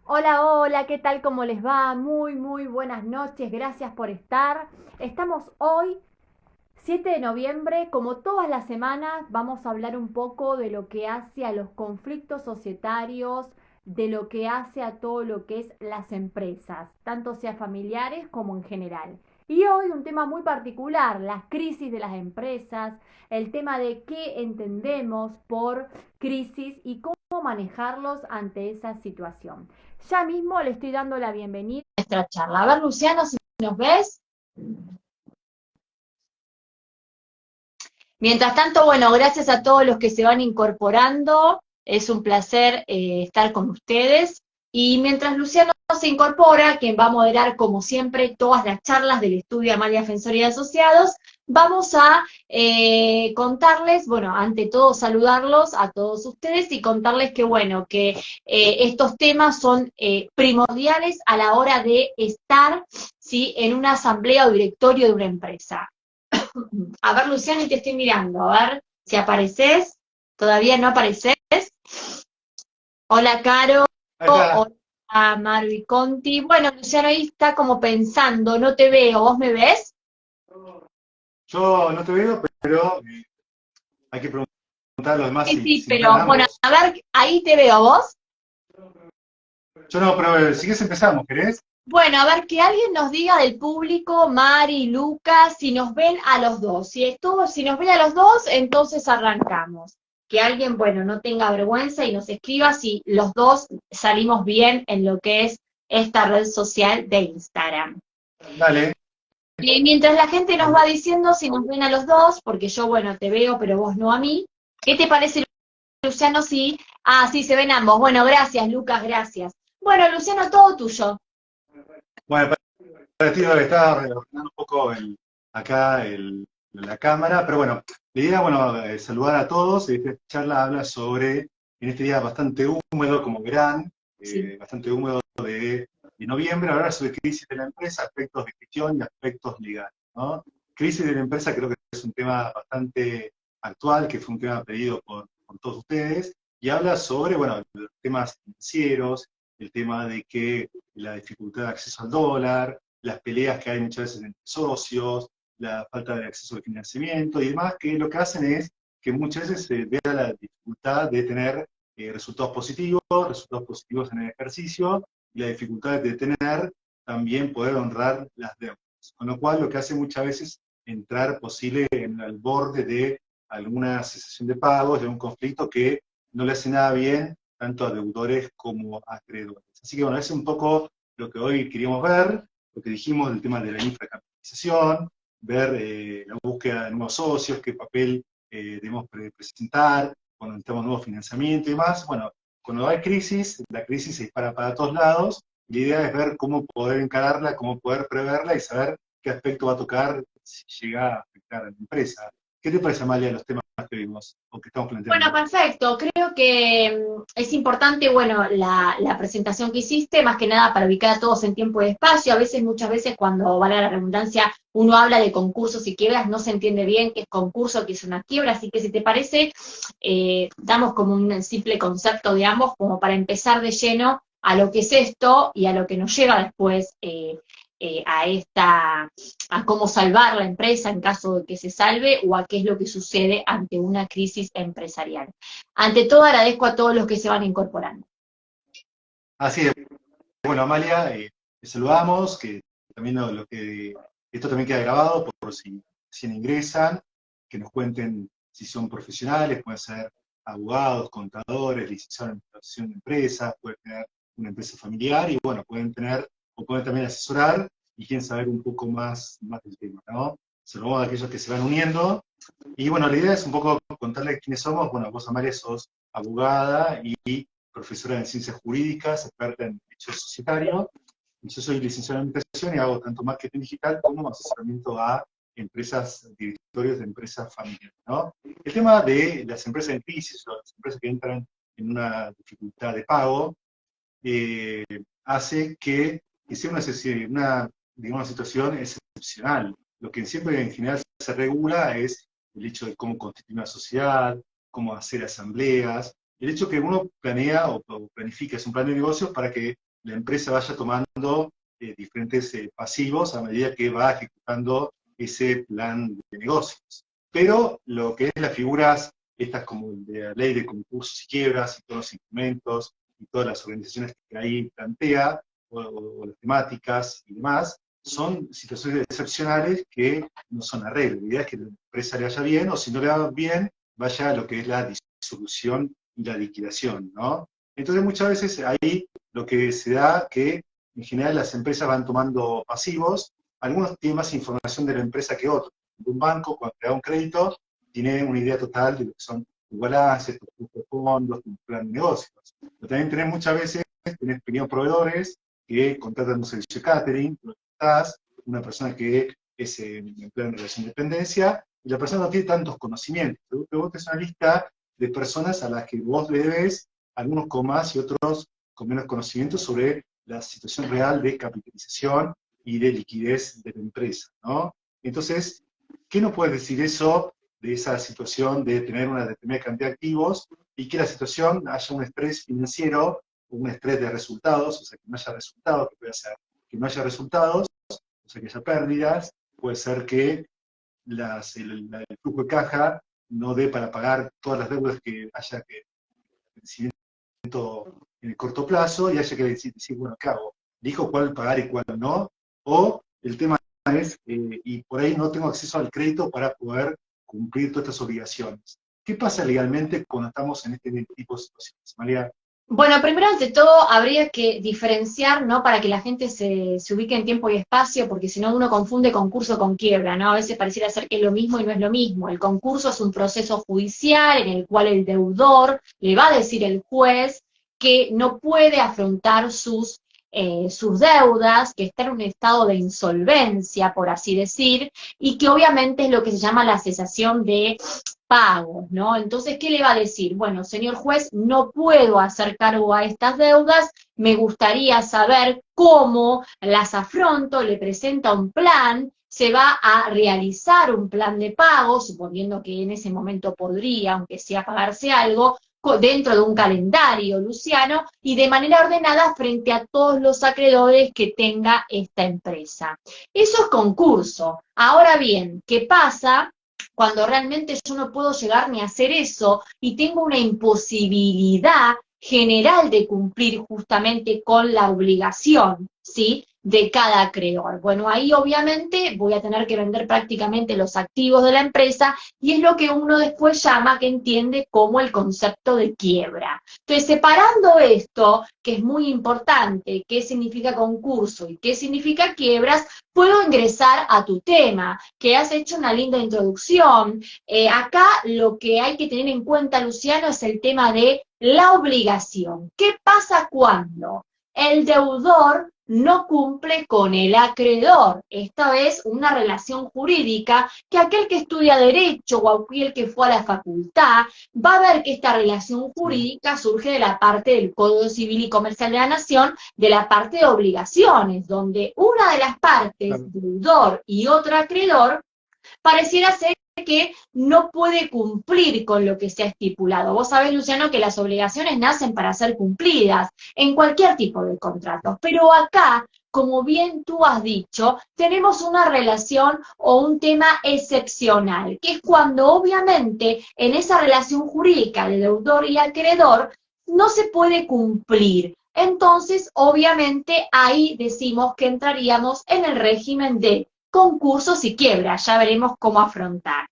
Hola, hola, ¿qué tal? ¿Cómo les va? Muy buenas noches, gracias por estar. Estamos hoy, 7 de noviembre, como todas las semanas, vamos a hablar un poco de lo que hace a los conflictos societarios, de lo que hace a todo lo que es las empresas, tanto sea familiares como en general. Y hoy un tema muy particular, las crisis de las empresas, el tema de qué entendemos por crisis y cómo manejarlos ante esa situación. Ya mismo le estoy dando la bienvenida a nuestra charla. A ver, Luciano, si nos ves. Mientras tanto, bueno, gracias a todos los que se van incorporando. Es un placer estar con ustedes. Y mientras Luciano se incorpora, quien va a moderar, como siempre, todas las charlas del estudio Amalia Defensor y Asociados, vamos a contarles, bueno, ante todo saludarlos a todos ustedes y contarles que, bueno, que estos temas son primordiales a la hora de estar, ¿sí?, en una asamblea o directorio de una empresa. A ver, Luciano, y te estoy mirando. A ver si apareces. ¿Todavía no apareces? Hola, Caro. Acá, Hola, Marvi Conti. Bueno, Luciano ahí está como pensando. No te veo. ¿Vos me ves? yo no te veo, pero hay que preguntar a los demás Sí, sí, si están pero bueno, ambos. a ver, ahí te veo. ¿Vos? Yo no, pero si quieres empezamos, ¿querés? Bueno, a ver, que alguien nos diga del público, Mari, Lucas, si nos ven a los dos. Si nos ven a los dos, entonces arrancamos. Que alguien, bueno, no tenga vergüenza y nos escriba si los dos salimos bien en lo que es esta red social de Instagram. Dale, Mientras la gente nos dale. va diciendo si nos ven a los dos, porque yo, bueno, te veo, pero vos no a mí. ¿Qué te parece, Luciano? Sí. Ah, sí, se ven ambos. Bueno, gracias, Lucas, gracias. Bueno, Luciano, todo tuyo. Bueno, para ti debe estar ordenando un poco acá la cámara, pero bueno, la idea, bueno, saludar a todos. Esta charla habla sobre, en este día bastante húmedo, como verán, Sí. bastante húmedo de noviembre, hablar sobre crisis de la empresa, aspectos de gestión y aspectos legales, ¿no? Crisis de la empresa creo que es un tema bastante actual, que fue un tema pedido por todos ustedes, y habla sobre, bueno, los temas financieros, el tema de que la dificultad de acceso al dólar, las peleas que hay muchas veces entre socios, la falta de acceso al financiamiento y demás, que lo que hacen es que muchas veces se vea la dificultad de tener resultados positivos en el ejercicio, y la dificultad de tener también poder honrar las deudas. Con lo cual lo que hace muchas veces entrar posible en el borde de alguna cesación de pagos, de un conflicto que no le hace nada bien tanto a deudores como a acreedores. Así que bueno, ese es un poco lo que hoy queríamos ver, lo que dijimos del tema de la infracapitalización, ver la búsqueda de nuevos socios, qué papel debemos presentar cuando necesitamos nuevo financiamiento y demás. Bueno, cuando hay crisis, la crisis se dispara para todos lados. La idea es ver cómo poder encararla, cómo poder preverla y saber qué aspecto va a tocar si llega a afectar a la empresa. ¿Qué te parece, Amalia, los temas que vimos o que estamos Bueno, planteando? perfecto. Creo que es importante, bueno, la presentación que hiciste, más que nada para ubicar a todos en tiempo y espacio. A veces, muchas veces, cuando vale la redundancia, uno habla de concursos y quiebras, no se entiende bien qué es concurso, qué es una quiebra. Así que, si te parece, damos como un simple concepto de ambos, como para empezar de lleno a lo que es esto y a lo que nos lleva después a cómo salvar la empresa en caso de que se salve o a qué es lo que sucede ante una crisis empresarial. Ante todo, agradezco a todos los que se van incorporando. Así es. Bueno, Amalia, te saludamos, que también lo que esto también queda grabado por si ingresan, que nos cuenten si son profesionales, pueden ser abogados, contadores, licenciados en administración de empresas, pueden tener una empresa familiar y bueno, pueden tener o pueden también asesorar y quieren saber un poco más del tema, ¿no? Saludamos a aquellos que se van uniendo y bueno, la idea es un poco contarles quiénes somos. Bueno, vos, Amalia, sos abogada y profesora en ciencias jurídicas, experta en derecho societario. Yo soy licenciado en administración y hago tanto marketing digital como asesoramiento a empresas, directorios de empresas familiares, ¿no? El tema de las empresas en crisis o las empresas que entran en una dificultad de pago eh, hace que sea digamos, una situación excepcional. Lo que siempre en general se regula es el hecho de cómo constituir una sociedad, cómo hacer asambleas, el hecho que uno planea o planifica, es un plan de negocios para que la empresa vaya tomando diferentes pasivos a medida que va ejecutando ese plan de negocios. Pero lo que es las figuras, estas como de la ley de concursos y quiebras y todos los instrumentos y todas las organizaciones que ahí plantea, o las temáticas y demás, son situaciones excepcionales que no son la regla. La idea es que la empresa le vaya bien, o si no le va bien, vaya a lo que es la disolución y la liquidación, ¿no? Entonces muchas veces ahí lo que se da que en general las empresas van tomando pasivos, algunos tienen más información de la empresa que otros. Un banco, cuando te da un crédito, tiene una idea total de lo que son tus balances, tus flujos de fondos, tu plan de negocios. Pero también tenés muchas veces, tenés pequeños proveedores que contratan un servicio de catering, una persona que es en plena relación de dependencia, y la persona no tiene tantos conocimientos. Pero vos tenés una lista de personas a las que vos le debes, algunos con más y otros con menos conocimiento sobre la situación real de capitalización y de liquidez de la empresa, ¿no? Entonces, ¿qué nos puede decir eso de esa situación de tener una determinada cantidad de activos y que la situación haya un estrés financiero, un estrés de resultados, o sea, que no haya resultados, que puede ser que no haya resultados, o sea, que haya pérdidas, puede ser que el flujo de caja no dé para pagar todas las deudas que haya que en el corto plazo y haya que decir bueno, ¿qué hago? ¿Dijo cuál pagar y cuál no? O el tema es, y por ahí no tengo acceso al crédito para poder cumplir todas estas obligaciones. ¿Qué pasa legalmente cuando estamos en este tipo de situaciones? María. Bueno, primero ante todo habría que diferenciar, ¿no? Para que la gente se ubique en tiempo y espacio, porque si no uno confunde concurso con quiebra, ¿no? A veces pareciera ser que es lo mismo y no es lo mismo. El concurso es un proceso judicial en el cual el deudor le va a decir el juez que no puede afrontar sus deudas, que está en un estado de insolvencia, por así decir, y que obviamente es lo que se llama la cesación de pagos, ¿no? Entonces, ¿qué le va a decir? Bueno, señor juez, no puedo hacer cargo a estas deudas, me gustaría saber cómo las afronto, le presenta un plan, se va a realizar un plan de pago, suponiendo que en ese momento podría, aunque sea pagarse algo, dentro de un calendario, Luciano, y de manera ordenada frente a todos los acreedores que tenga esta empresa. Eso es concurso. Ahora bien, ¿qué pasa cuando realmente yo no puedo llegar ni a hacer eso y tengo una imposibilidad general de cumplir justamente con la obligación, ¿sí?, de cada acreedor? Bueno, ahí obviamente voy a tener que vender prácticamente los activos de la empresa y es lo que uno después llama, que entiende como el concepto de quiebra. Entonces, separando esto, que es muy importante, qué significa concurso y qué significa quiebras, puedo ingresar a tu tema, que has hecho una linda introducción. Acá lo que hay que tener en cuenta, Luciano, es el tema de la obligación. ¿Qué pasa cuando el deudor no cumple con el acreedor? Esta es una relación jurídica que aquel que estudia Derecho o aquel que fue a la facultad va a ver que esta relación jurídica surge de la parte del Código Civil y Comercial de la Nación, de la parte de obligaciones, donde una de las partes, deudor y otro acreedor, pareciera ser que no puede cumplir con lo que se ha estipulado. Vos sabés, Luciano, que las obligaciones nacen para ser cumplidas en cualquier tipo de contrato, pero acá, como bien tú has dicho, tenemos una relación o un tema excepcional, que es cuando obviamente en esa relación jurídica de deudor y acreedor no se puede cumplir. Entonces, obviamente, ahí decimos que entraríamos en el régimen de concursos y quiebras, ya veremos cómo afrontar.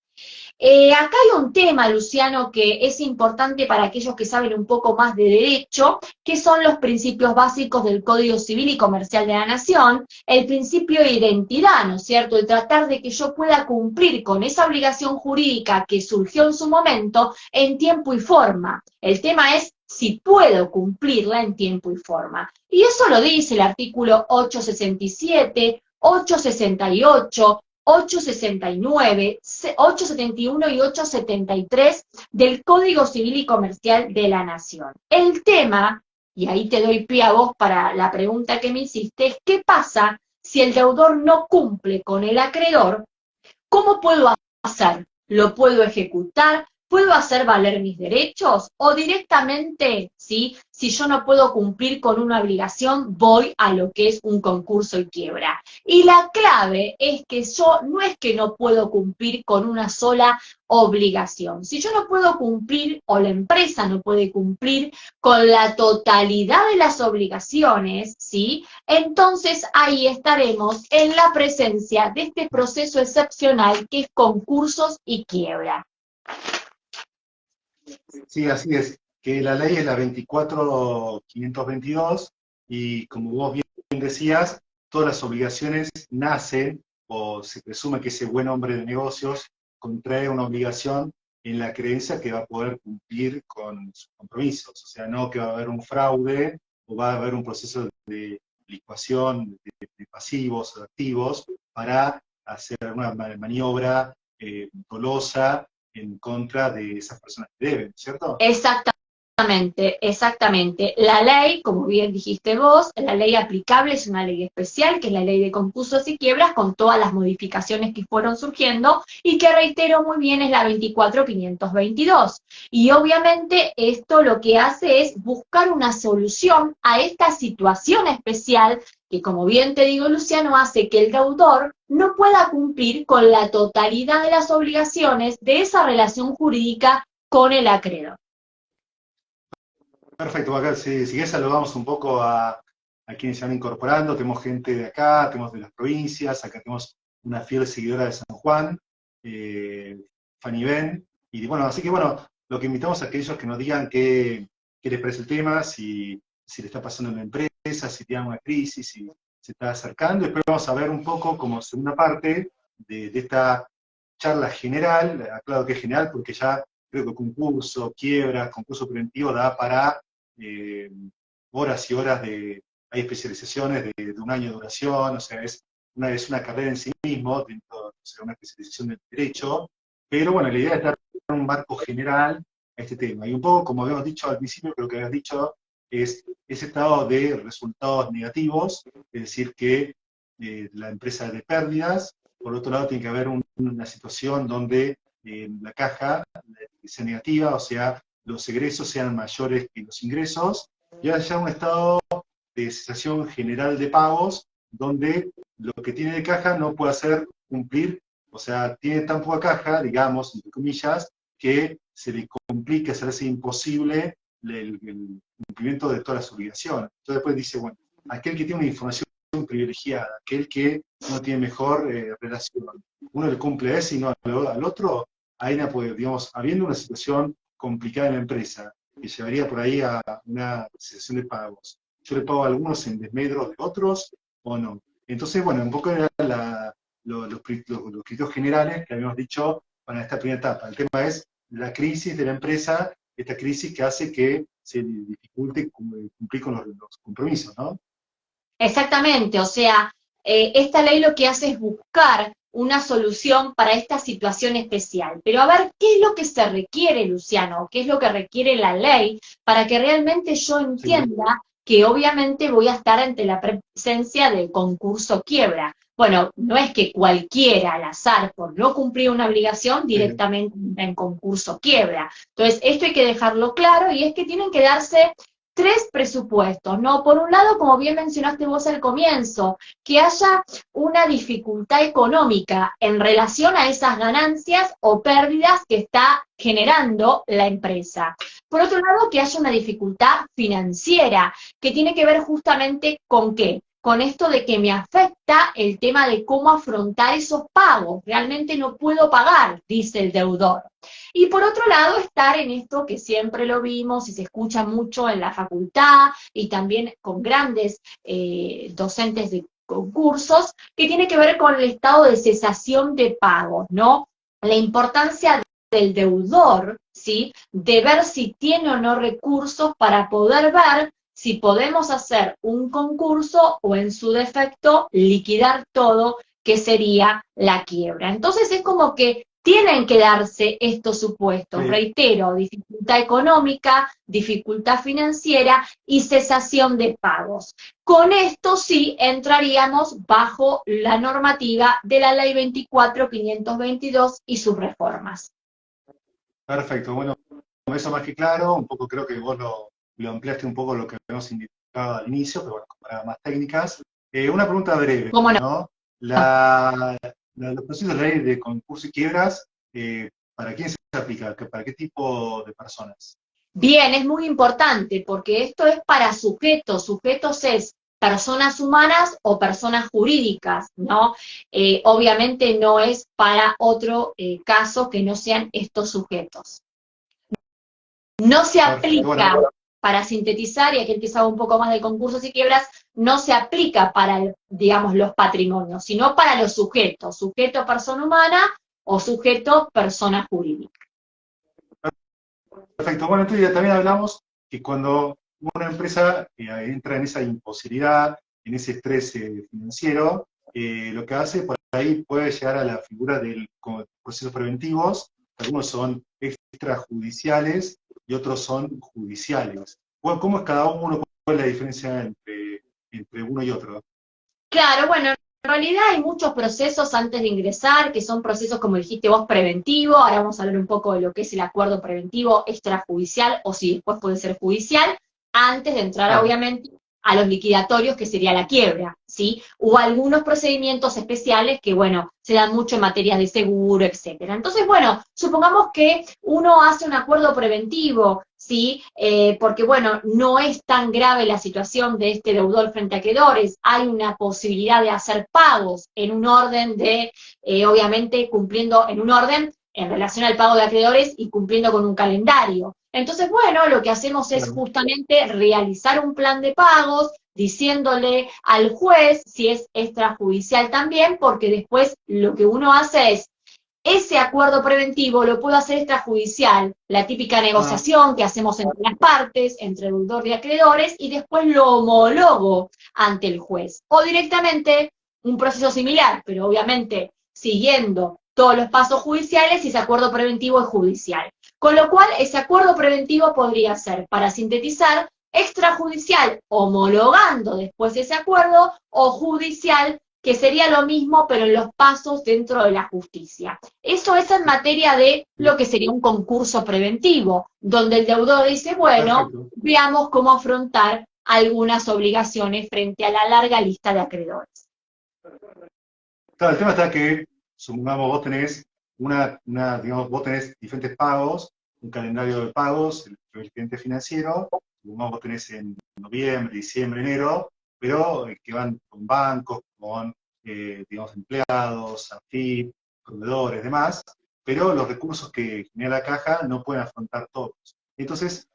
Acá hay un tema, Luciano, que es importante para aquellos que saben un poco más de derecho, que son los principios básicos del Código Civil y Comercial de la Nación, el principio de identidad, ¿no es cierto?, el tratar de que yo pueda cumplir con esa obligación jurídica que surgió en su momento en tiempo y forma. El tema es si puedo cumplirla en tiempo y forma. Y eso lo dice el artículo 867, 868, 869, 871 y 873 del Código Civil y Comercial de la Nación. El tema, y ahí te doy pie a vos para la pregunta que me hiciste, es ¿qué pasa si el deudor no cumple con el acreedor? ¿Cómo puedo hacer? ¿Lo puedo ejecutar? ¿puedo hacer valer mis derechos? O directamente, ¿sí? Si yo no puedo cumplir con una obligación, voy a lo que es un concurso y quiebra. Y la clave es que yo no es que no puedo cumplir con una sola obligación. Si yo no puedo cumplir, o la empresa no puede cumplir con la totalidad de las obligaciones, ¿sí? Entonces ahí estaremos en la presencia de este proceso excepcional que es concursos y quiebra. Sí, así es, que la ley es la 24.522 y como vos bien decías, todas las obligaciones nacen o se presume que ese buen hombre de negocios contrae una obligación en la creencia que va a poder cumplir con sus compromisos, o sea, no que va a haber un fraude o va a haber un proceso de licuación de pasivos o de activos para hacer una maniobra dolosa en contra de esas personas que deben, ¿cierto? Exactamente, exactamente. La ley, como bien dijiste vos, la ley aplicable es una ley especial, que es la ley de concursos y quiebras, con todas las modificaciones que fueron surgiendo, y que reitero muy bien es la 24.522. Y obviamente esto lo que hace es buscar una solución a esta situación especial que, como bien te digo, Luciano, hace que el deudor no pueda cumplir con la totalidad de las obligaciones de esa relación jurídica con el acreedor. Perfecto, acá si querés saludamos un poco a quienes se van incorporando, tenemos gente de acá, tenemos de las provincias, acá tenemos una fiel seguidora de San Juan, Fanny Ben, y bueno, así que bueno, lo que invitamos a aquellos que nos digan qué les parece el tema, si le está pasando en la empresa, si tienen una crisis, si se está acercando, y después vamos a ver un poco como segunda parte de esta charla general, aclaro que es general porque ya creo que concurso, quiebra, concurso preventivo da para eh, horas y horas hay especializaciones de un año de duración, o sea, es una carrera en sí mismo, dentro de una especialización del derecho, pero bueno, la idea es dar un marco general a este tema. Y un poco, como habíamos dicho al principio, creo que habías dicho, es ese estado de resultados negativos, es decir, que la empresa es de pérdidas, por otro lado tiene que haber una situación donde la caja sea negativa, o sea, los egresos sean mayores que los ingresos, y haya un estado de cesación general de pagos, donde lo que tiene de caja no puede hacer cumplir, o sea, tiene tan poca caja, digamos, entre comillas, que se le complica, se le hace imposible el cumplimiento de todas las obligaciones. Entonces después dice, bueno, aquel que tiene una información privilegiada, aquel que no tiene mejor relación, uno le cumple a ese y no al otro, ahí, pues, digamos, habiendo una situación complicada en la empresa, que llevaría por ahí a una cesación de pagos, yo le pago a algunos en desmedro de otros, o no. Entonces, bueno, un poco eran los criterios generales que habíamos dicho para esta primera etapa. El tema es la crisis de la empresa, esta crisis que hace que se dificulte cumplir con los compromisos, ¿no? Exactamente, o sea, esta ley lo que hace es buscar una solución para esta situación especial. Pero a ver, ¿qué es lo que se requiere, Luciano? ¿Qué es lo que requiere la ley para que realmente yo Sí. entienda que obviamente voy a estar ante la presencia del concurso quiebra? Bueno, no es que cualquiera al azar por no cumplir una obligación Sí. directamente en concurso quiebra. Entonces, esto hay que dejarlo claro y es que tienen que darse tres presupuestos, ¿no? Por un lado, como bien mencionaste vos al comienzo, que haya una dificultad económica en relación a esas ganancias o pérdidas que está generando la empresa. Por otro lado, que haya una dificultad financiera, que tiene que ver justamente con qué, con esto de que me afecta el tema de cómo afrontar esos pagos. Realmente no puedo pagar, dice el deudor. Y por otro lado, estar en esto que siempre lo vimos y se escucha mucho en la facultad y también con grandes docentes de concursos, que tiene que ver con el estado de cesación de pagos, ¿no? La importancia del deudor, ¿sí? De ver si tiene o no recursos para poder ver si podemos hacer un concurso o en su defecto liquidar todo, que sería la quiebra. Entonces es como que tienen que darse estos supuestos, Sí. reitero, dificultad económica, dificultad financiera y cesación de pagos. Con esto sí entraríamos bajo la normativa de la Ley 24.522 y sus reformas. Perfecto, bueno, eso más que claro, un poco creo que vos lo ampliaste un poco lo que habíamos indicado al inicio, pero bueno, para más técnicas. Una pregunta breve, ¿Cómo no? ¿no? Los procesos de ley de concurso y quiebras, ¿para quién se aplica? ¿Para qué tipo de personas? Bien, es muy importante porque esto es para sujetos. Sujetos es personas humanas o personas jurídicas, ¿no? Obviamente no es para otro caso que no sean estos sujetos. No se Perfecto, aplica, bueno, para sintetizar, y aquel que sabe un poco más de concursos y quiebras, no se aplica para, digamos, los patrimonios, sino para los sujetos, sujeto persona humana o sujeto persona jurídica. perfecto. Bueno, entonces ya también hablamos que cuando una empresa entra en esa imposibilidad, en ese estrés financiero, lo que hace por ahí puede llegar a la figura de procesos preventivos, algunos son extrajudiciales y otros son judiciales. Bueno, ¿cómo es cada uno? ¿Cuál es la diferencia entre uno y otro? Claro, bueno, en realidad hay muchos procesos antes de ingresar, que son procesos, como dijiste vos, preventivo. Ahora vamos a hablar un poco de lo que es el acuerdo preventivo extrajudicial, o si después puede ser judicial, antes de entrar, Claro, obviamente, a los liquidatorios, que sería la quiebra, ¿sí? O algunos procedimientos especiales que, bueno, se dan mucho en materias de seguro, etcétera. Entonces, bueno, supongamos que uno hace un acuerdo preventivo, ¿sí? Porque, bueno, no es tan grave la situación de este deudor frente a acreedores, hay una posibilidad de hacer pagos en un orden de, obviamente, cumpliendo en un orden en relación al pago de acreedores y cumpliendo con un calendario. Entonces, bueno, lo que hacemos es claro. justamente realizar un plan de pagos, diciéndole al juez si es extrajudicial también, porque después lo que uno hace es ese acuerdo preventivo lo puedo hacer extrajudicial, la típica Ah, negociación que hacemos entre las partes, entre deudor y acreedores, y después lo homologo ante el juez. O directamente un proceso similar, pero obviamente siguiendo todos los pasos judiciales y ese acuerdo preventivo es judicial. Con lo cual, ese acuerdo preventivo podría ser, para sintetizar, extrajudicial, homologando después ese acuerdo, o judicial, que sería lo mismo, pero en los pasos dentro de la justicia. Eso es en materia de lo que sería un concurso preventivo, donde el deudor dice, bueno, perfecto. veamos cómo afrontar algunas obligaciones frente a la larga lista de acreedores. Claro, el tema está que, supongamos, digamos, vos tenés diferentes pagos, un calendario de pagos, el cliente financiero, supongamos vos tenés en noviembre, diciembre, enero, pero que van con bancos, con, digamos, empleados, AFIP, proveedores, demás, pero los recursos que genera la caja no pueden afrontar todos. Entonces,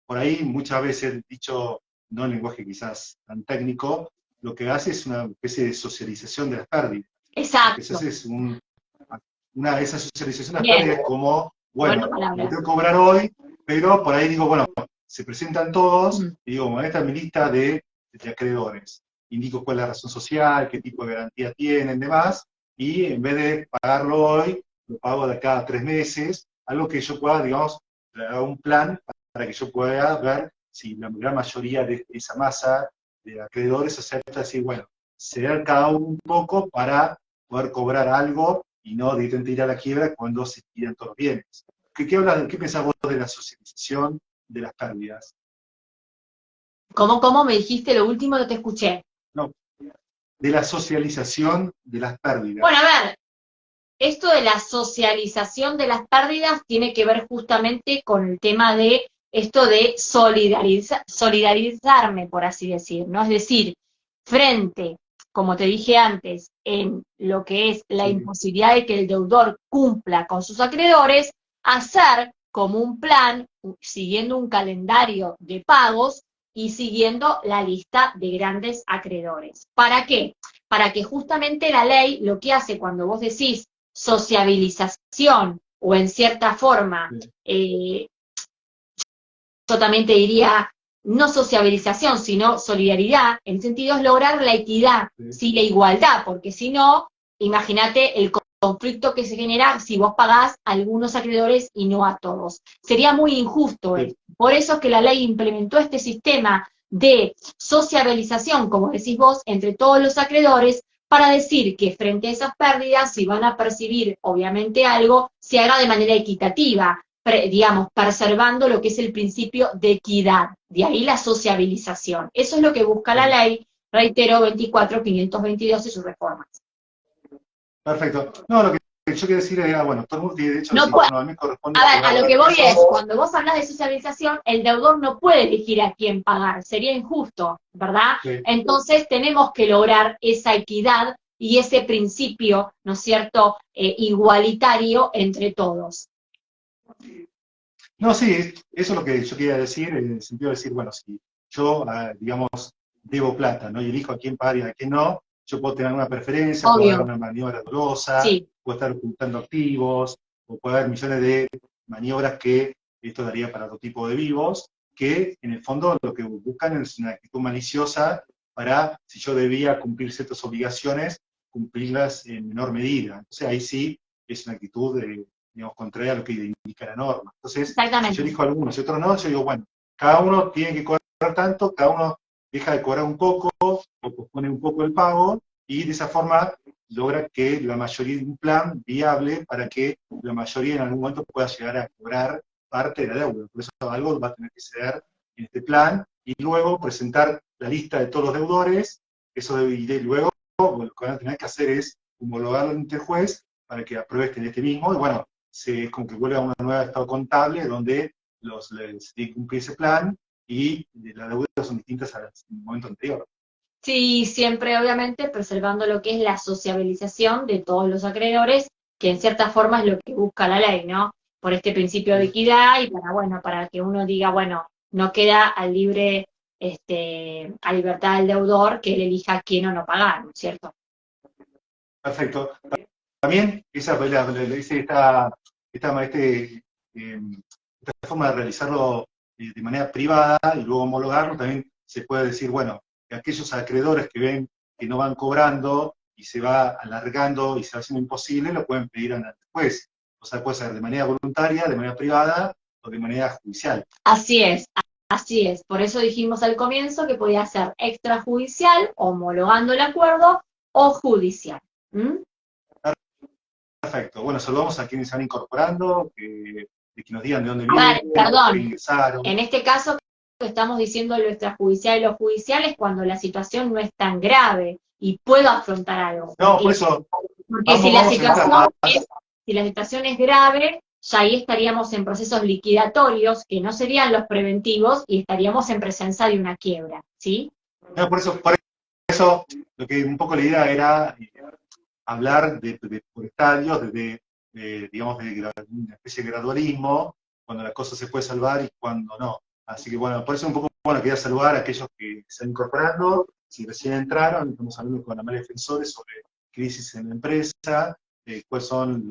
por ahí muchas veces, dicho no en lenguaje quizás tan técnico, lo que hace es una especie de socialización de las pérdidas. Lo que se Exacto. hace es esa socialización de las Bien, pérdidas es como, buena bueno, me lo palabra. tengo que cobrar hoy, pero por ahí digo, bueno, se presentan todos, Mm. y digo, bueno, esta es mi lista de acreedores. Indico cuál es la razón social, qué tipo de garantía tienen, demás, y en vez de pagarlo hoy, lo pago de cada 3 meses, algo que yo pueda, digamos, hago un plan para que yo pueda ver si la gran mayoría de esa masa de acreedores acepta decir, bueno, ceder cada uno un poco para poder cobrar algo y no directamente ir a la quiebra cuando se tiran todos los bienes. ¿Qué pensás vos de la socialización de las pérdidas? ¿Cómo me dijiste lo último? No te escuché. No, de la socialización de las Bueno, pérdidas. a ver, esto de la socialización de las pérdidas tiene que ver justamente con el tema de esto de solidarizarme, por así decir, ¿no? Es decir, frente, como te dije antes, en lo que es la Sí, imposibilidad de que el deudor cumpla con sus acreedores, hacer como un plan, siguiendo un calendario de pagos y siguiendo la lista de grandes acreedores. ¿Para qué? Para que justamente la ley lo que hace cuando vos decís sociabilización o en cierta forma, sí, yo también te diría no sociabilización, sino solidaridad, en sentido es lograr la equidad, sí, ¿sí? La igualdad, porque si no, imagínate el conflicto que se genera si vos pagás a algunos acreedores y no a todos. Sería muy injusto sí. esto. Por eso es que la ley implementó este sistema de sociabilización, como decís vos, entre todos los acreedores, para decir que frente a esas pérdidas, si van a percibir obviamente algo, se haga de manera equitativa, digamos, preservando lo que es el principio de equidad, de ahí la sociabilización. Eso es lo que busca la ley, reitero, 24.522 y sus reformas. Perfecto. No, lo que yo quería decir era, bueno, todo el mundo tiene derecho a No decir, puede, bueno, a mí me corresponde a ver, pagar a lo tal que voy es, peso. cuando vos hablas de socialización, el deudor no puede elegir a quién pagar, sería injusto, ¿verdad? Sí. Entonces tenemos que lograr esa equidad y ese principio, ¿no es cierto?, igualitario entre todos. No, sí, eso es lo que yo quería decir, en el sentido de decir, bueno, si yo, digamos, debo plata, ¿no? Y elijo a quién pagar y a quién no, yo puedo tener una preferencia, puedo dar Obvio, una maniobra dolosa, sí, puedo estar ocultando activos, o puede haber millones de maniobras que esto daría para otro tipo de vivos, que en el fondo lo que buscan es una actitud maliciosa para, si yo debía cumplir ciertas obligaciones, cumplirlas en menor medida. Entonces ahí sí es una actitud de, digamos, contraria a lo que indica la norma. Entonces, si yo exactamente. elijo a algunos y otros no, yo digo, bueno, cada uno tiene que cobrar tanto, cada uno deja de cobrar un poco, o pospone un poco el pago, y de esa forma logra que la mayoría de un plan viable para que la mayoría en algún momento pueda llegar a cobrar parte de la deuda. Por eso algo va a tener que ceder en este plan, y luego presentar la lista de todos los deudores, y luego lo que van a tener que hacer es homologarlo ante el juez para que apruebe este mismo, y bueno, se como que vuelve a una nueva estado contable donde les tiene que cumplir ese plan y las deudas son distintas al momento anterior. Sí, siempre obviamente preservando lo que es la sociabilización de todos los acreedores, que en cierta forma es lo que busca la ley, ¿no? Por este principio de equidad y para, bueno, para que uno diga, bueno, no queda al libre, a libertad del deudor que él elija quién o no pagar, ¿no es cierto? Perfecto. También esta forma de realizarlo de manera privada y luego homologarlo, también se puede decir, bueno, que aquellos acreedores que ven que no van cobrando y se va alargando y se va haciendo imposible, lo pueden pedir al juez. O sea, puede ser de manera voluntaria, de manera privada o de manera judicial. Así es, así es. Por eso dijimos al comienzo que podía ser extrajudicial, homologando el acuerdo, o judicial. ¿Mm? Perfecto. Bueno, saludamos a quienes se van incorporando, que nos digan de dónde A ver, vienen, por qué perdón, ingresaron. en este caso estamos diciendo lo extrajudicial y lo judicial es cuando la situación no es tan grave y puedo afrontar algo. No, por eso, Porque vamos a entrar más. si la situación es grave, ya ahí estaríamos en procesos liquidatorios que no serían los preventivos y estaríamos en presencia de una quiebra, ¿sí? No, por eso, lo que un poco la idea era hablar por estadios, digamos, de una especie de gradualismo, cuando la cosa se puede salvar y cuando no. Así que bueno, por eso un poco, bueno, quería saludar a aquellos que se están incorporando, si recién entraron, estamos hablando con Amalia Defensores sobre crisis en la empresa, cuáles son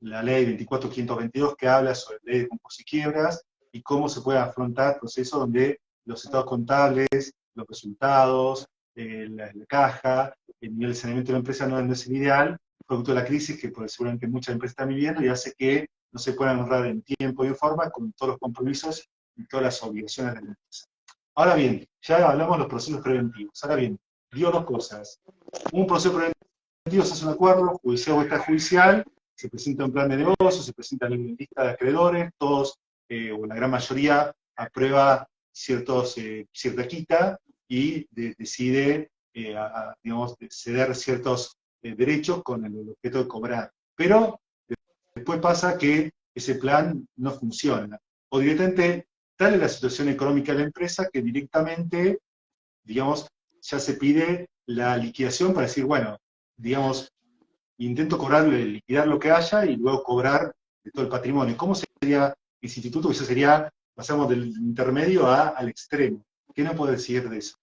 la ley 24.522 que habla sobre ley de concursos y quiebras, y cómo se puede afrontar procesos donde los estados contables, los resultados, la caja, el nivel de saneamiento de la empresa no es el ideal, producto de la crisis que pues, seguramente muchas empresas están viviendo y hace que no se puedan honrar en tiempo y en forma con todos los compromisos y todas las obligaciones de la empresa. Ahora bien, ya hablamos de los procesos preventivos. Ahora bien, digo dos cosas. Un proceso preventivo se hace un acuerdo, judicial o extrajudicial, se presenta un plan de negocio, se presenta una lista de acreedores, todos, o la gran mayoría, aprueba cierta quita y decide, digamos, ceder ciertos derechos con el objeto de cobrar. Pero después pasa que ese plan no funciona. O directamente, tal es la situación económica de la empresa que directamente, digamos, ya se pide la liquidación para decir, bueno, digamos, intento cobrarle, liquidar lo que haya y luego cobrar de todo el patrimonio. ¿Cómo sería ese instituto? Eso sería, pasamos del intermedio al extremo. ¿Qué no puede decir de eso?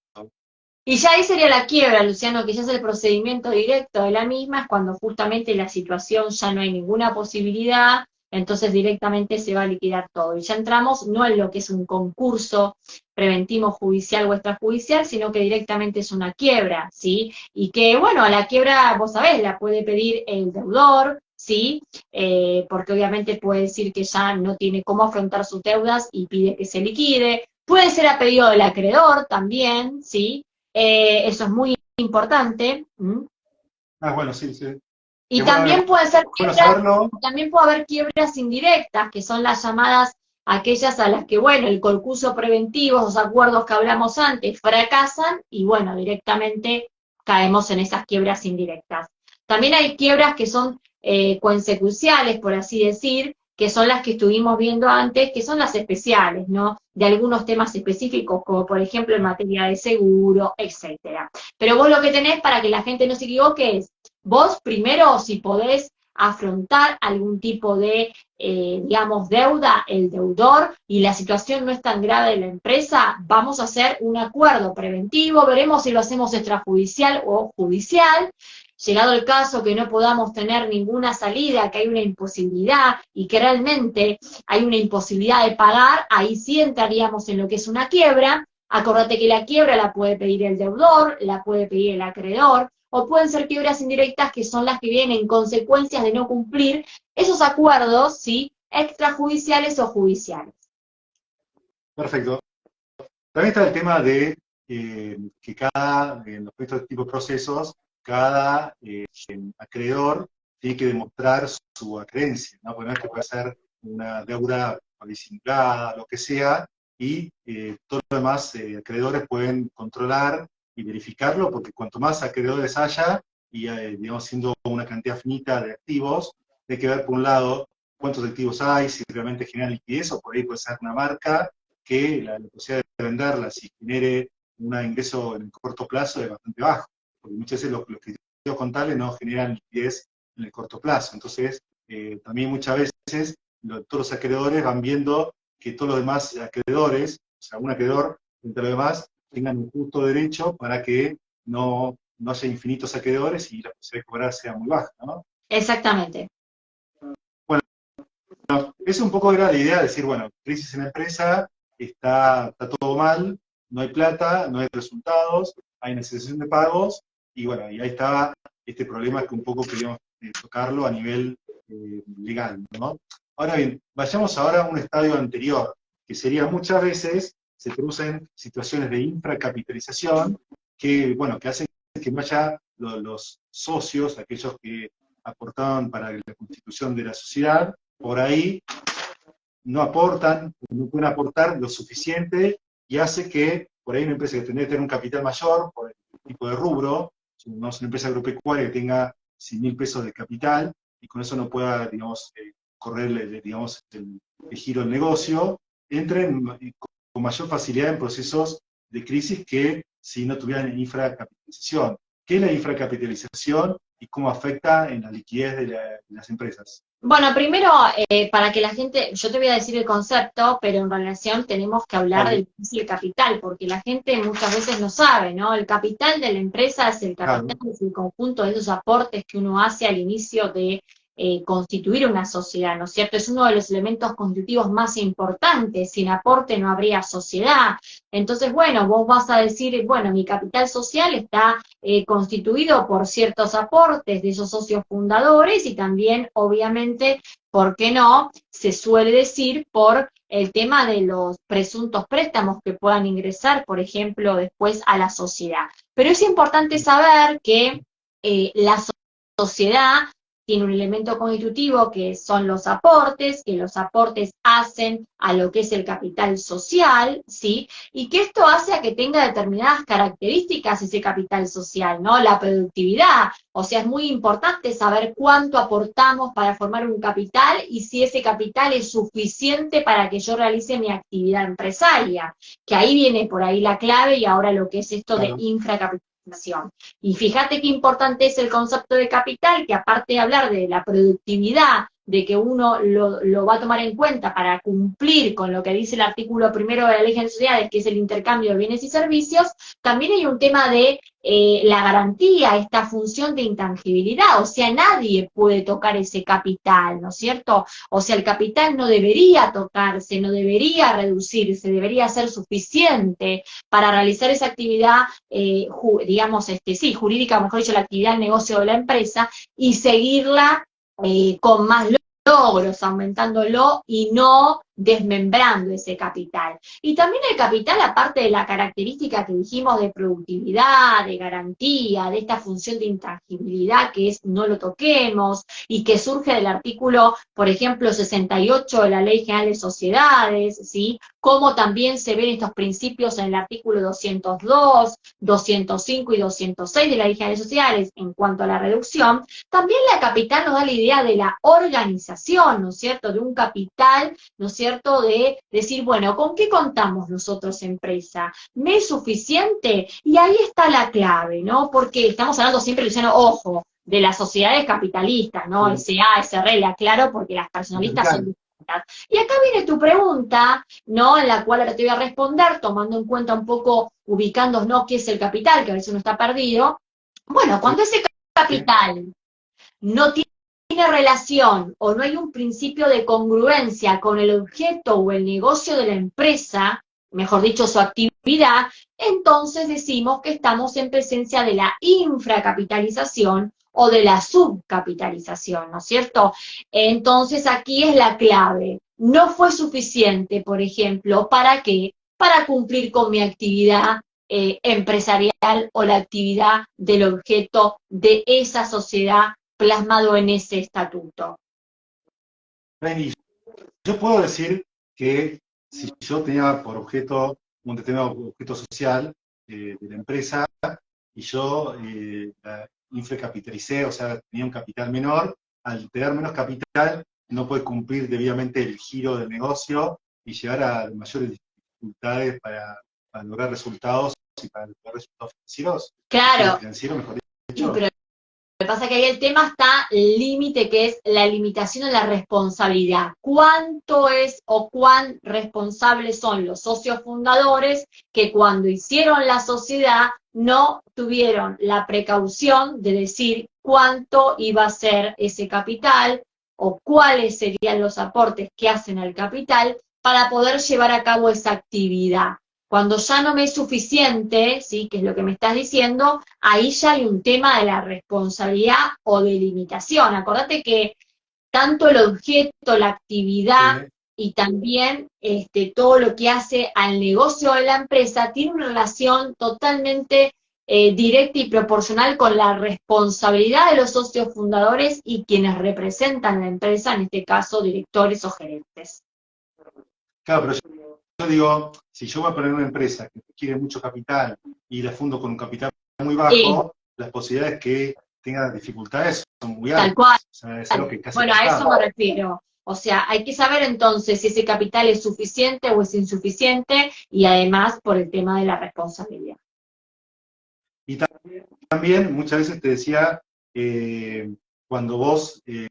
Y ya ahí sería la quiebra, Luciano, que ya es el procedimiento directo de la misma, es cuando justamente la situación ya no hay ninguna posibilidad, entonces directamente se va a liquidar todo. Y ya entramos no en lo que es un concurso preventivo judicial o extrajudicial, sino que directamente es una quiebra, ¿sí? Y que, bueno, a la quiebra, vos sabés, la puede pedir el deudor, ¿sí? Porque obviamente puede decir que ya no tiene cómo afrontar sus deudas y pide que se liquide. Puede ser a pedido del acreedor también, ¿sí? Eso es muy importante. Ah, bueno, sí, sí. Y Es bueno, también pueden ser bueno quiebras, saberlo. también puede haber quiebras indirectas, que son las llamadas aquellas a las que, bueno, el concurso preventivo, los acuerdos que hablamos antes, fracasan y, bueno, directamente caemos en esas quiebras indirectas. También hay quiebras que son consecuenciales, por así decir, que son las que estuvimos viendo antes, que son las especiales, ¿no? De algunos temas específicos, como por ejemplo en materia de seguro, etcétera. Pero vos lo que tenés para que la gente no se equivoque es, vos primero, si podés afrontar algún tipo de, digamos, deuda, el deudor, y la situación no es tan grave de la empresa, vamos a hacer un acuerdo preventivo, veremos si lo hacemos extrajudicial o judicial. Llegado el caso que no podamos tener ninguna salida, que hay una imposibilidad y que realmente hay una imposibilidad de pagar, ahí sí entraríamos en lo que es una quiebra. Acordate que la quiebra la puede pedir el deudor, la puede pedir el acreedor, o pueden ser quiebras indirectas que son las que vienen en consecuencias de no cumplir esos acuerdos, ¿sí? Extrajudiciales o judiciales. Perfecto. También está el tema de que en estos tipos de procesos, cada acreedor tiene que demostrar su acreencia, ¿no? Porque no es que puede ser una deuda disimulada, lo que sea, y todos los demás acreedores pueden controlar y verificarlo, porque cuanto más acreedores haya, y digamos siendo una cantidad finita de activos, hay que ver por un lado cuántos activos hay, si realmente generan liquidez, o por ahí puede ser una marca que la posibilidad de venderla si genere un ingreso en el corto plazo es bastante bajo, porque muchas veces los criterios contables no generan liquidez en el corto plazo. Entonces, también muchas veces todos los acreedores van viendo que todos los demás acreedores, o sea, un acreedor entre los demás, tengan un justo derecho para que no haya infinitos acreedores y la posibilidad de cobrar sea muy baja, ¿no? Exactamente. Eso un poco era la idea de decir, bueno, crisis en la empresa, está todo mal, no hay plata, no hay resultados, hay necesitación de pagos, y bueno, y ahí estaba este problema que un poco queríamos tocarlo a nivel legal, ¿no? Ahora bien, vayamos ahora a un estadio anterior, que sería muchas veces se producen situaciones de infracapitalización que, bueno, que hacen que no haya los socios, aquellos que aportaban para la constitución de la sociedad, por ahí no aportan, no pueden aportar lo suficiente y hace que por ahí una empresa que tendría que tener un capital mayor, por el tipo de rubro, no es una empresa agropecuaria que tenga 100.000 pesos de capital y con eso no pueda, digamos, correr, digamos, el giro del negocio, entren con mayor facilidad en procesos de crisis que si no tuvieran infracapitalización. ¿Qué es la infracapitalización y cómo afecta en la liquidez de las empresas? Bueno, primero, para que la gente, yo te voy a decir el concepto, pero en relación tenemos que hablar Dale, del capital, porque la gente muchas veces no sabe, ¿no? El capital de la empresa es el capital, claro, es el conjunto de esos aportes que uno hace al inicio de constituir una sociedad, ¿no es cierto? Es uno de los elementos constitutivos más importantes, sin aporte no habría sociedad. Entonces, bueno, vos vas a decir, bueno, mi capital social está constituido por ciertos aportes de esos socios fundadores y también, obviamente, ¿por qué no? Se suele decir por el tema de los presuntos préstamos que puedan ingresar, por ejemplo, después a la sociedad. Pero es importante saber que la sociedad tiene un elemento constitutivo que son los aportes, que los aportes hacen a lo que es el capital social, ¿sí? Y que esto hace a que tenga determinadas características ese capital social, ¿no? La productividad, o sea, es muy importante saber cuánto aportamos para formar un capital y si ese capital es suficiente para que yo realice mi actividad empresaria, que ahí viene por ahí la clave y ahora lo que es esto de claro. infracapitalización. Y fíjate qué importante es el concepto de capital, que aparte de hablar de la productividad, de que uno lo va a tomar en cuenta para cumplir con lo que dice el artículo primero de la Ley General de Sociedades, que es el intercambio de bienes y servicios, también hay un tema de la garantía, esta función de intangibilidad, o sea, nadie puede tocar ese capital, ¿no es cierto? O sea, el capital no debería tocarse, no debería reducirse, debería ser suficiente para realizar esa actividad, digamos, sí, jurídica, mejor dicho, la actividad del negocio de la empresa, y seguirla con más logros, aumentándolo y no desmembrando ese capital. Y también el capital, aparte de la característica que dijimos de productividad, de garantía, de esta función de intangibilidad que es no lo toquemos, y que surge del artículo, por ejemplo, 68 de la Ley General de Sociedades, ¿sí? Como también se ven estos principios en el artículo 202, 205 y 206 de la Ley General de Sociedades en cuanto a la reducción, también la capital nos da la idea de la organización, ¿no es cierto?, de un capital, ¿no es cierto?, de decir, bueno, ¿con qué contamos nosotros, empresa? ¿Me es suficiente? Y ahí está la clave, ¿no? Porque estamos hablando siempre, Luciano, ojo, de las sociedades capitalistas, ¿no? S.A., S.R., le aclaro, porque las personalistas son distintas. Y acá viene tu pregunta, ¿no?, en la cual ahora te voy a responder, tomando en cuenta un poco, ubicándonos qué es el capital, que a veces uno está perdido. Bueno, cuando ese capital no tiene relación o no hay un principio de congruencia con el objeto o el negocio de la empresa, mejor dicho, su actividad, entonces decimos que estamos en presencia de la infracapitalización o de la subcapitalización, ¿no es cierto? Entonces aquí es la clave. No fue suficiente, por ejemplo, ¿para qué? Para cumplir con mi actividad empresarial o la actividad del objeto de esa sociedad plasmado en ese estatuto. Reni, yo puedo decir que si yo tenía por objeto un determinado objeto social de la empresa y yo la infracapitalicé, o sea, tenía un capital menor, al tener menos capital no puede cumplir debidamente el giro del negocio y llegar a mayores dificultades para lograr resultados y para lograr resultados financieros. Claro. Financiero, mejor Sí, dicho. pero lo que pasa es que ahí el tema está el límite, que es la limitación de la responsabilidad. ¿Cuánto es o cuán responsables son los socios fundadores que cuando hicieron la sociedad no tuvieron la precaución de decir cuánto iba a ser ese capital o cuáles serían los aportes que hacen al capital para poder llevar a cabo esa actividad? Cuando ya no me es suficiente, ¿sí?, que es lo que me estás diciendo, ahí ya hay un tema de la responsabilidad o de limitación. Acordate que tanto el objeto, la actividad y también todo lo que hace al negocio de la empresa tiene una relación totalmente directa y proporcional con la responsabilidad de los socios fundadores y quienes representan la empresa, en este caso directores o gerentes. Claro, pero yo digo, si yo voy a poner una empresa que requiere mucho capital y la fundo con un capital muy bajo, las posibilidades que tenga dificultades son muy altas. Tal cual. O sea, es algo que casi Bueno, a eso me refiero. O sea, hay que saber entonces si ese capital es suficiente o es insuficiente y además por el tema de la responsabilidad. Y también muchas veces te decía, cuando vos, ¿te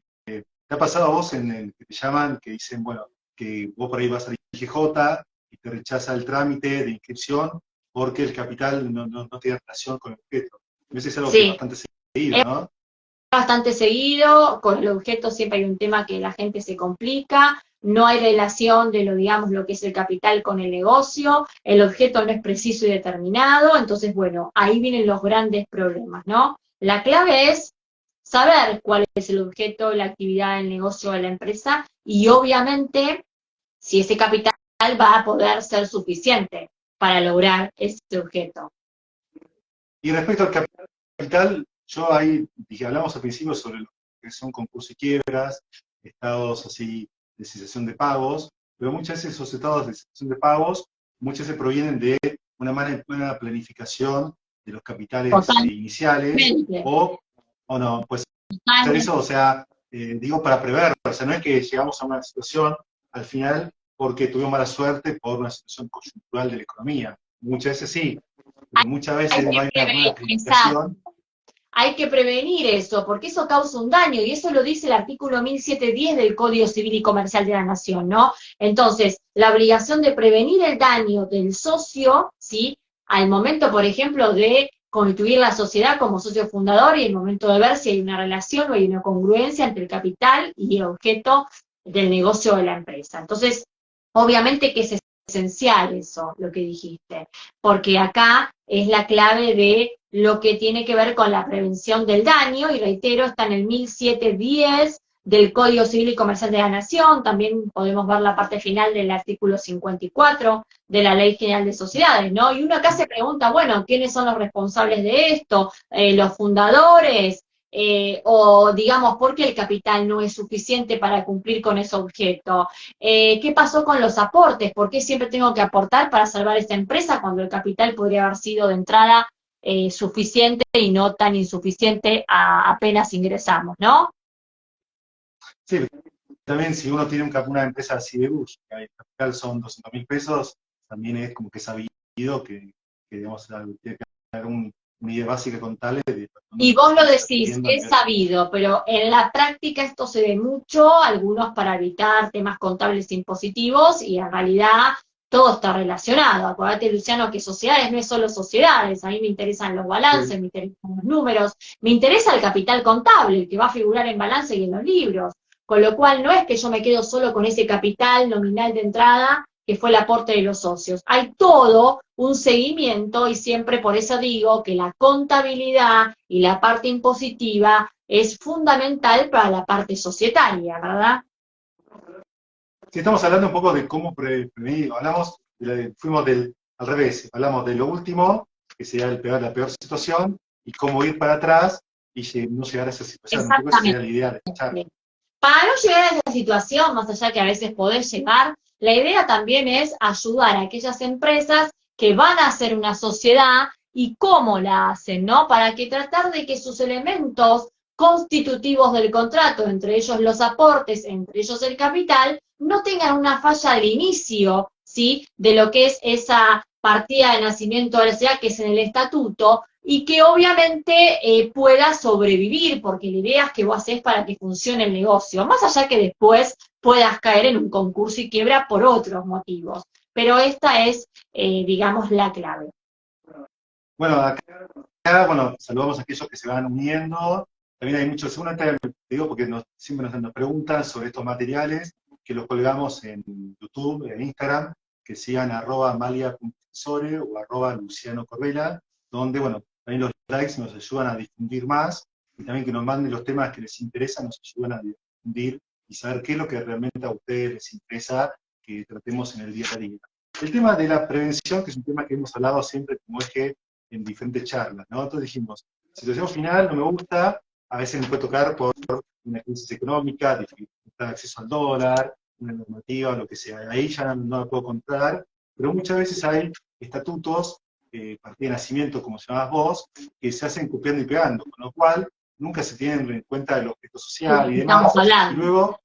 ha pasado a vos en el que te llaman, que dicen, bueno, que vos por ahí vas al IGJ y te rechaza el trámite de inscripción porque el capital no tiene relación con el objeto? A veces es algo que es bastante seguido, ¿no? Bastante seguido, con el objeto siempre hay un tema que la gente se complica, no hay relación de lo, digamos, lo que es el capital con el negocio, el objeto no es preciso y determinado, entonces, bueno, ahí vienen los grandes problemas, ¿no? La clave es saber cuál es el objeto, la actividad del negocio de la empresa, y obviamente, si ese capital va a poder ser suficiente para lograr ese objeto. Y respecto al capital, yo ahí, dije, hablamos al principio sobre lo que son concursos y quiebras, estados así de cesación de pagos, pero muchas veces esos estados de cesación de pagos, muchas veces provienen de una mala planificación de los capitales iniciales, o no, pues hacer eso, o sea, digo para prever, o sea, no es que llegamos a una situación al final porque tuvimos mala suerte por una situación coyuntural de la economía. Muchas veces sí, pero muchas veces no hay una buena planificación. Hay que prevenir eso, porque eso causa un daño, y eso lo dice el artículo 1710 del Código Civil y Comercial de la Nación, ¿no? Entonces, la obligación de prevenir el daño del socio, ¿sí?, al momento, por ejemplo, de constituir la sociedad como socio fundador y el momento de ver si hay una relación o hay una congruencia entre el capital y el objeto del negocio de la empresa. Entonces, obviamente que es esencial eso, lo que dijiste, porque acá es la clave de lo que tiene que ver con la prevención del daño, y reitero, está en el 1710 del Código Civil y Comercial de la Nación, también podemos ver la parte final del artículo 54 de la Ley General de Sociedades, ¿no? Y uno acá se pregunta, bueno, ¿quiénes son los responsables de esto? ¿Los fundadores? O digamos, ¿por qué el capital no es suficiente para cumplir con ese objeto? ¿Qué pasó con los aportes? ¿Por qué siempre tengo que aportar para salvar esta empresa cuando el capital podría haber sido de entrada suficiente y no tan insuficiente apenas ingresamos, ¿no? Sí, también si uno tiene una empresa así de bus, que el capital son 200.000 pesos, también es como que sabido que digamos, tiene que haber una idea básica contable. Y vos lo decís, es sabido, pero en la práctica esto se ve mucho, algunos para evitar temas contables impositivos, y en realidad todo está relacionado. Acordate, Luciano, que sociedades no es solo sociedades, a mí me interesan los balances, me interesan los números, me interesa el capital contable, el que va a figurar en balance y en los libros. Con lo cual no es que yo me quedo solo con ese capital nominal de entrada, que fue el aporte de los socios. Hay todo un seguimiento, y siempre por eso digo que la contabilidad y la parte impositiva es fundamental para la parte societaria, ¿verdad? Si estamos hablando un poco de cómo prevenir, fuimos al revés, hablamos de lo último, que sería la peor situación, y cómo ir para atrás y no llegar a esa situación. Un poco esa sería la idea de esta charla. Para no llegar a esa situación, más allá que a veces podés llegar, la idea también es ayudar a aquellas empresas que van a hacer una sociedad y cómo la hacen, ¿no? Para que tratar de que sus elementos constitutivos del contrato, entre ellos los aportes, entre ellos el capital, no tengan una falla al inicio, ¿sí? De lo que es esa partida de nacimiento de la sociedad, que es en el estatuto, y que obviamente pueda sobrevivir, porque la idea es que vos hacés para que funcione el negocio, más allá que después puedas caer en un concurso y quiebra por otros motivos. Pero esta es, digamos, la clave. Bueno, acá, saludamos a aquellos que se van uniendo. También hay muchos, te digo porque siempre nos preguntan sobre estos materiales, que los colgamos en YouTube, en Instagram, que sigan @malia.profesore o @lucianocorvela, donde, también los likes nos ayudan a difundir más, y también que nos manden los temas que les interesan, nos ayudan a difundir y saber qué es lo que realmente a ustedes les interesa que tratemos en el día a día. El tema de la prevención, que es un tema que hemos hablado siempre como eje en diferentes charlas, ¿no? Entonces dijimos, situación final no me gusta, a veces me puede tocar por una crisis económica, dificultad de acceso al dólar, una normativa, lo que sea, ahí ya no la puedo contar, pero muchas veces hay estatutos, partida de nacimiento, como llamabas vos, que se hacen copiando y pegando, con lo cual nunca se tienen en cuenta el objeto social y demás. Estamos hablando. Y luego,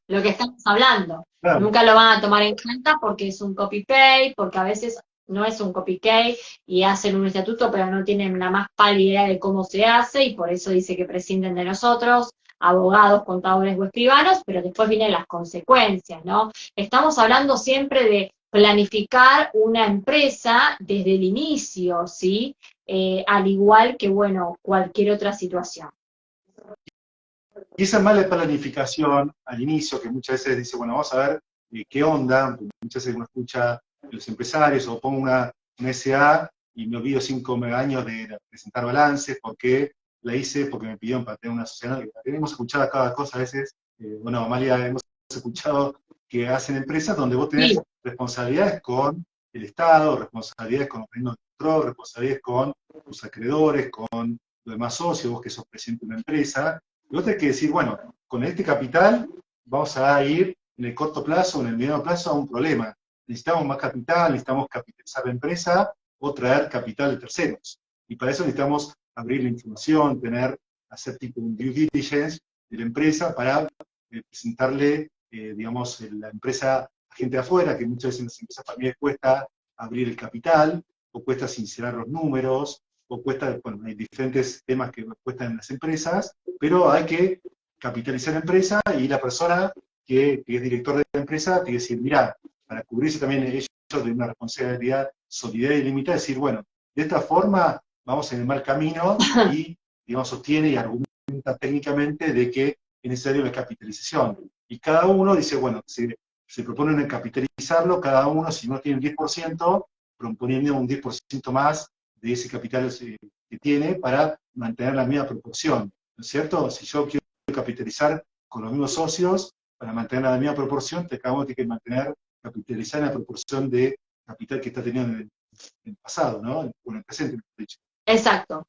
lo que estamos hablando. Claro. Nunca lo van a tomar en cuenta porque es un copy-paste, porque a veces no es un copy-paste y hacen un estatuto, pero no tienen la más pálida idea de cómo se hace, y por eso dice que prescinden de nosotros, abogados, contadores o escribanos, pero después vienen las consecuencias, ¿no? Estamos hablando siempre de planificar una empresa desde el inicio, ¿sí? Al igual que, cualquier otra situación. Y esa mala planificación al inicio, que muchas veces dice, vamos a ver qué onda, muchas veces uno escucha a los empresarios, o pongo una SA y me olvido 5 años de presentar balances, porque la hice, porque me pidieron para tener una sociedad. Hemos escuchado cada cosa a veces, Amalia, hemos escuchado que hacen empresas donde vos tenés responsabilidades con el Estado, responsabilidades con los reinos de control, responsabilidades con tus acreedores, con los demás socios, vos que sos presidente de una empresa. Y vos tenés que decir, con este capital vamos a ir en el corto plazo o en el mediano plazo a un problema. Necesitamos más capital, necesitamos capitalizar la empresa o traer capital de terceros. Y para eso necesitamos abrir la información, hacer tipo un due diligence de la empresa para presentarle, la empresa a gente de afuera, que muchas veces en las empresas familiares cuesta abrir el capital, o cuesta sincerar los números, o cuesta, hay diferentes temas que cuestan en las empresas, pero hay que capitalizar la empresa, y la persona que es director de la empresa tiene que decir, mirá, para cubrirse también ellos de una responsabilidad solidaria y limitada, decir, de esta forma vamos en el mal camino, y, sostiene y argumenta técnicamente de que es necesario la capitalización. Y cada uno dice, se propone capitalizarlo, cada uno, si no tiene el 10%, proponiendo un 10% más de ese capital que tiene para mantener la misma proporción, ¿no es cierto? Si yo quiero capitalizar con los mismos socios para mantener la misma proporción, te acabamos de que mantener, capitalizar en la proporción de capital que está teniendo en el pasado, ¿no? O en el presente, mejor dicho. Exacto.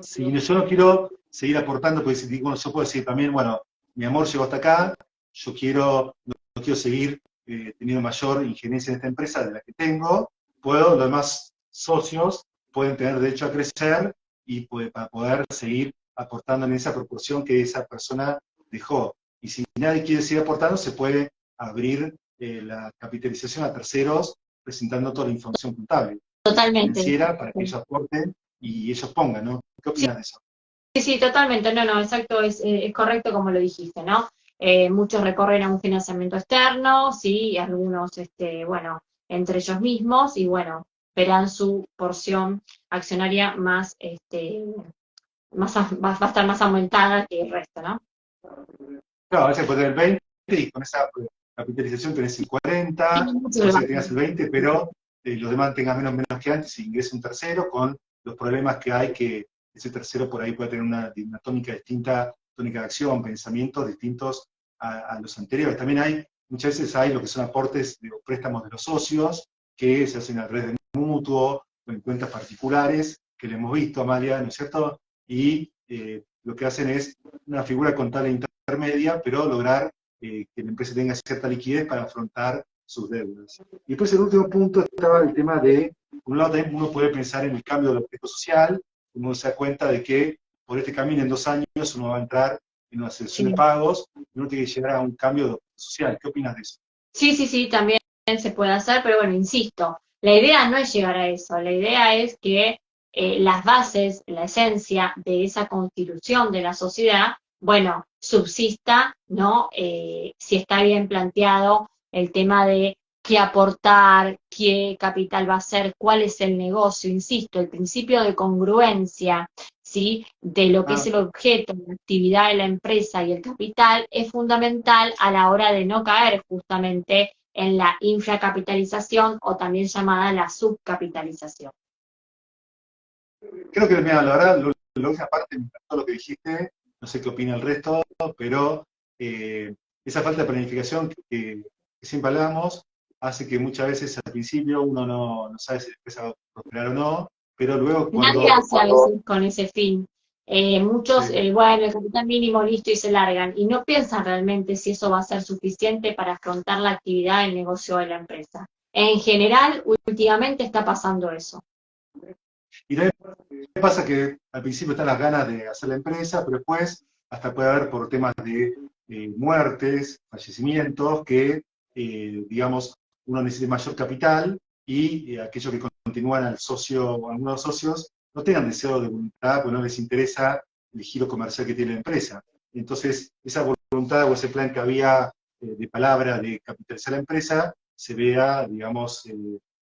Si yo no quiero seguir aportando, porque si, bueno, yo puedo decir también, bueno, mi amor llegó hasta acá, yo quiero, no quiero seguir teniendo mayor injerencia en esta empresa de la que tengo, los demás socios pueden tener derecho a crecer y para poder seguir aportando en esa proporción que esa persona dejó. Y si nadie quiere seguir aportando, se puede abrir la capitalización a terceros presentando toda la información contable Totalmente. financiera para que ellos aporten y ellos pongan, ¿no? ¿Qué opinas de eso? Sí, sí, totalmente, no, exacto, es correcto como lo dijiste, ¿no? Muchos recorren a un financiamiento externo, sí, algunos, bueno, entre ellos mismos, y bueno, verán su porción accionaria más, va a estar más aumentada que el resto, ¿no? Claro, a veces puede tener 20 y con esa capitalización tenés el 40, puede ser que tengas el 20, pero los demás tengan menos que antes y ingresa un tercero con los problemas que hay, que ese tercero por ahí puede tener una tónica distinta, tónica de acción, pensamientos distintos a los anteriores. También muchas veces hay lo que son aportes o préstamos de los socios, que se hacen a través de mutuo o en cuentas particulares, que lo hemos visto, Amalia, ¿no es cierto? Y lo que hacen es una figura contable intermedia, pero lograr que la empresa tenga cierta liquidez para afrontar sus deudas. Y después el último punto estaba el tema de, por un lado también uno puede pensar en el cambio del objeto social, uno se da cuenta de que por este camino en 2 años uno va a entrar en una sesión de pagos y uno tiene que llegar a un cambio de objeto social. ¿Qué opinas de eso? Sí, sí, sí, también se puede hacer, pero bueno, insisto, la idea no es llegar a eso, la idea es que las bases, la esencia de esa constitución de la sociedad, bueno, subsista, ¿no? Si está bien planteado el tema de qué aportar, qué capital va a ser, cuál es el negocio, insisto, el principio de congruencia, ¿sí? De lo que es el objeto, la actividad de la empresa y el capital es fundamental a la hora de no caer justamente en la infracapitalización o también llamada la subcapitalización. Creo que, mira, la verdad, esa parte me encantó lo que dijiste, no sé qué opina el resto, pero esa falta de planificación que siempre hablamos hace que muchas veces al principio uno no sabe si la empresa va a prosperar o no, pero luego Nadie hace a veces con ese fin. Muchos, Sí. bueno, el capital mínimo listo y se largan y no piensan realmente si eso va a ser suficiente para afrontar la actividad del negocio de la empresa. En general, últimamente está pasando eso. Y también pasa que al principio están las ganas de hacer la empresa, pero después hasta puede haber por temas de muertes, fallecimientos, que, digamos, uno necesite mayor capital y aquellos que continúan al socio o algunos socios no tengan deseo de voluntad, pues no les interesa el giro comercial que tiene la empresa. Entonces, esa voluntad o ese plan que había de palabra de capitalizar la empresa se vea, digamos,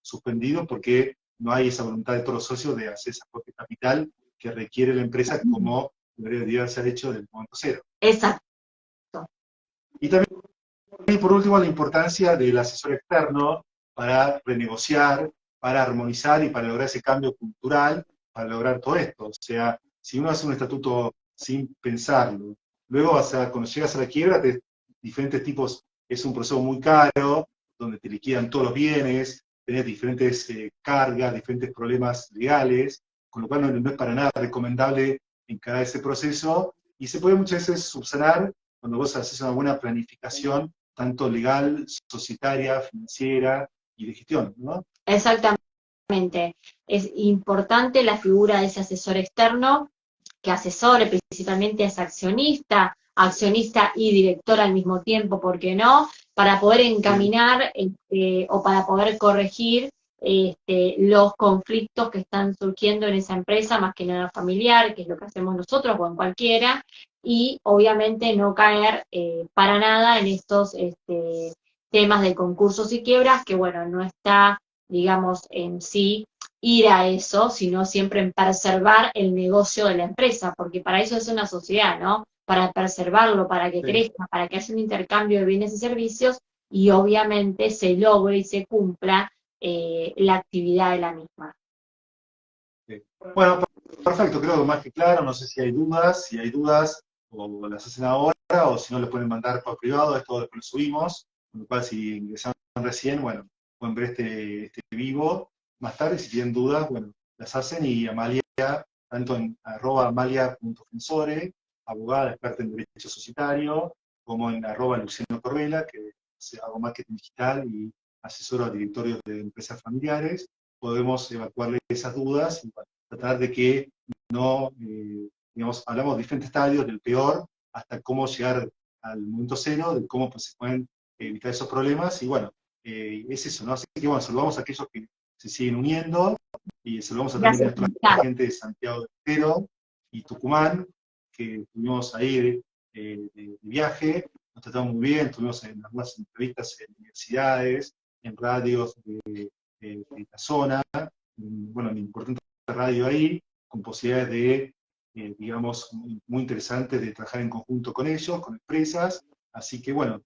suspendido porque no hay esa voluntad de todos los socios de hacer ese aporte capital que requiere la empresa como debería ser hecho desde el momento cero. Exacto. Y también, por último, la importancia del asesor externo para renegociar, para armonizar y para lograr ese cambio cultural, para lograr todo esto. O sea, si uno hace un estatuto sin pensarlo, luego cuando llegas a la quiebra, diferentes tipos, es un proceso muy caro, donde te liquidan todos los bienes, tenés diferentes cargas, diferentes problemas legales, con lo cual no es para nada recomendable encarar ese proceso, y se puede muchas veces subsanar cuando vos haces una buena planificación, tanto legal, societaria, financiera y de gestión, ¿no? Exactamente. Es importante la figura de ese asesor externo que asesore, principalmente es accionista, accionista y director al mismo tiempo, ¿por qué no? Para poder encaminar o para poder corregir los conflictos que están surgiendo en esa empresa, más que nada familiar, que es lo que hacemos nosotros o en cualquiera, y obviamente no caer para nada en estos temas de concursos y quiebras, que bueno, no está, digamos, en sí ir a eso, sino siempre en preservar el negocio de la empresa, porque para eso es una sociedad, ¿no? Para preservarlo, para que crezca, para que haya un intercambio de bienes y servicios y obviamente se logre y se cumpla la actividad de la misma. Bueno, Perfecto, creo que más que claro, no sé si hay dudas, o las hacen ahora, o si no, le pueden mandar por privado, esto después lo subimos, con lo cual si ingresaron recién, bueno, pueden ver este vivo más tarde, si tienen dudas, bueno, las hacen, y Amalia, tanto en @amalia.fensore, abogada experta en derecho societario, como en @Luciano Corvela, que hago marketing digital y asesoro a directorios de empresas familiares, podemos evacuarle esas dudas y bueno, tratar de que no, digamos, hablamos de diferentes estadios, del peor hasta cómo llegar al momento cero, de cómo pues, se pueden evitar esos problemas, y bueno, es eso, ¿no? Así que bueno, saludamos a aquellos que se siguen uniendo, y saludamos a también a Gracias, nuestra Luciano. gente de Santiago del Estero y Tucumán, que estuvimos ahí de viaje, nos tratamos muy bien, estuvimos en algunas entrevistas en universidades, en radios de la zona, bueno, en importante radio ahí, con posibilidades de, digamos, muy interesantes de trabajar en conjunto con ellos, con empresas. Así que, bueno,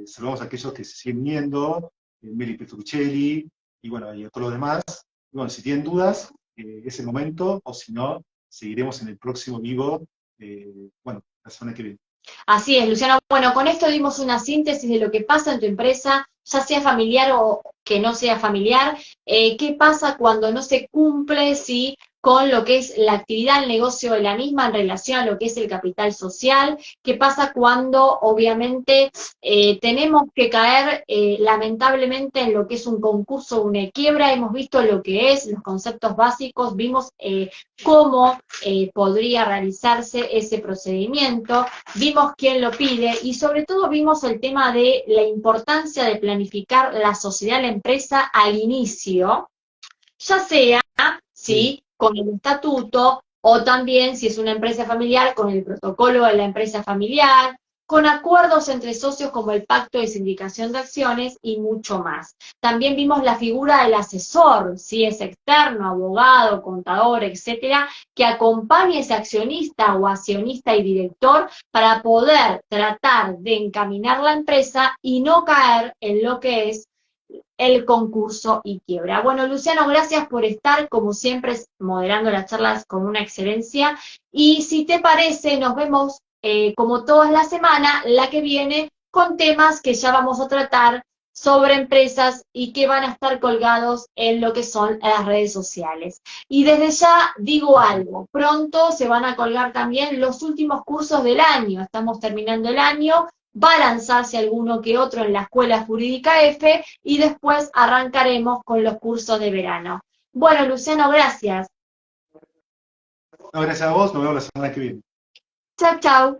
saludamos a aquellos que se siguen viendo, Meli Petruccelli, y bueno, y a todos los demás. Y bueno, si tienen dudas, es el momento, o si no, seguiremos en el próximo vivo, bueno, la semana que viene. Así es, Luciano. Bueno, con esto dimos una síntesis de lo que pasa en tu empresa, ya sea familiar o que no sea familiar. ¿Qué pasa cuando no se cumple, sí, con lo que es la actividad, el negocio de la misma en relación a lo que es el capital social? ¿Qué pasa cuando, obviamente, tenemos que caer lamentablemente en lo que es un concurso o una quiebra? Hemos visto lo que es, los conceptos básicos, vimos cómo podría realizarse ese procedimiento, vimos quién lo pide y sobre todo vimos el tema de la importancia de planificar la sociedad, la empresa al inicio, ya sea, Sí. sí, con el estatuto o también si es una empresa familiar con el protocolo de la empresa familiar, con acuerdos entre socios como el pacto de sindicación de acciones y mucho más. También vimos la figura del asesor, si es externo, abogado, contador, etcétera, que acompañe a ese accionista o accionista y director para poder tratar de encaminar la empresa y no caer en lo que es el concurso y quiebra. Bueno, Luciano, gracias por estar, como siempre, moderando las charlas con una excelencia. Y si te parece, nos vemos como todas las semanas, la que viene, con temas que ya vamos a tratar sobre empresas y que van a estar colgados en lo que son las redes sociales. Y desde ya digo algo, pronto se van a colgar también los últimos cursos del año, estamos terminando el año, va a lanzarse alguno que otro en la Escuela Jurídica F y después arrancaremos con los cursos de verano. Bueno, Luciano, gracias. No, gracias a vos, nos vemos la semana que viene. Chao, chao.